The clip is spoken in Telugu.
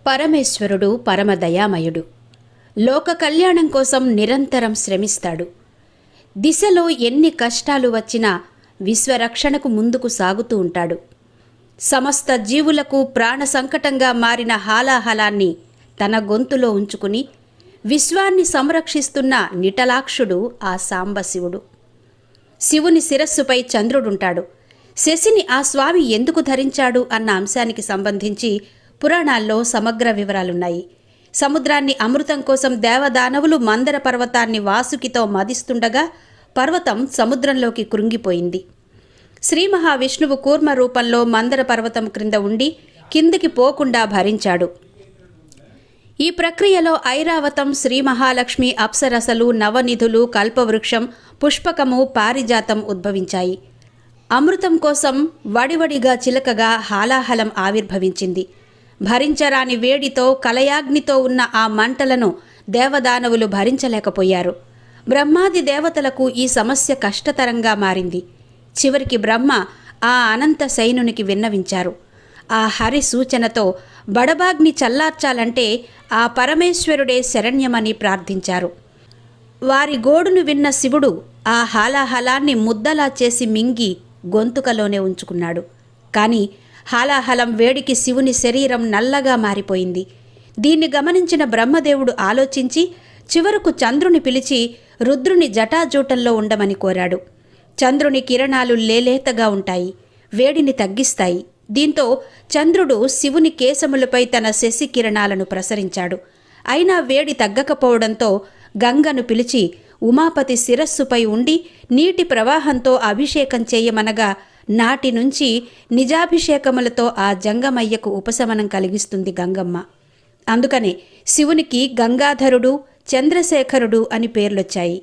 పరమేశ్వరుడు పరమదయామయుడు. లోక కళ్యాణం కోసం నిరంతరం శ్రమిస్తాడు. దిశలో ఎన్ని కష్టాలు వచ్చినా విశ్వరక్షణకు ముందుకు సాగుతూ ఉంటాడు. సమస్త జీవులకు ప్రాణ సంకటంగా మారిన హాలాహలాన్ని తన గొంతులో ఉంచుకుని విశ్వాన్ని సంరక్షిస్తున్న నిటలాక్షుడు ఆ సాంబశివుడు. శివుని శిరస్సుపై చంద్రుడుంటాడు. శశిని ఆ స్వామి ఎందుకు ధరించాడు అన్న అంశానికి సంబంధించి పురాణాల్లో సమగ్ర వివరాలున్నాయి. సముద్రాన్ని అమృతం కోసం దేవదానవులు మందర పర్వతాన్ని వాసుకితో మదిస్తుండగా పర్వతం సముద్రంలోకి కృంగిపోయింది. శ్రీ మహావిష్ణువు కూర్మ రూపంలో మందర పర్వతం క్రింద ఉండి కిందికి పోకుండా భరించాడు. ఈ ప్రక్రియలో ఐరావతం, శ్రీ మహాలక్ష్మి, అప్సరసలు, నవనిధులు, కల్పవృక్షం, పుష్పకము, పారిజాతం ఉద్భవించాయి. అమృతం కోసం వడివడిగా చిలకగా హాలాహలం ఆవిర్భవించింది. భరించరాని వేడితో కలయాగ్నితో ఉన్న ఆ మంటలను దేవదానవులు భరించలేకపోయారు. బ్రహ్మాది దేవతలకు ఈ సమస్య కష్టతరంగా మారింది. చివరికి బ్రహ్మ ఆ అనంత సైనునికి విన్నవించారు. ఆ హరి సూచనతో బడబాగ్ని చల్లార్చాలంటే ఆ పరమేశ్వరుడే శరణ్యమని ప్రార్థించారు. వారి గోడును విన్న శివుడు ఆ హాలాహలాన్ని ముద్దలా చేసి మింగి గొంతుకలోనే ఉంచుకున్నాడు. కానీ హాలాహలం వేడికి శివుని శరీరం నల్లగా మారిపోయింది. దీన్ని గమనించిన బ్రహ్మదేవుడు ఆలోచించి చివరకు చంద్రుని పిలిచి రుద్రుని జటాజూటంలో ఉండమని కోరాడు. చంద్రుని కిరణాలు లేలేతగా ఉంటాయి, వేడిని తగ్గిస్తాయి. దీంతో చంద్రుడు శివుని కేశములపై తన శశి కిరణాలను ప్రసరించాడు. అయినా వేడి తగ్గకపోవడంతో గంగను పిలిచి ఉమాపతి శిరస్సుపై ఉండి నీటి ప్రవాహంతో అభిషేకం చేయమనగా నాటి నుంచి నిజాభిషేకములతో ఆ జంగమయ్యకు ఉపశమనం కలిగిస్తుంది గంగమ్మ. అందుకనే శివునికి గంగాధరుడు, చంద్రశేఖరుడు అని పేర్లొచ్చాయి.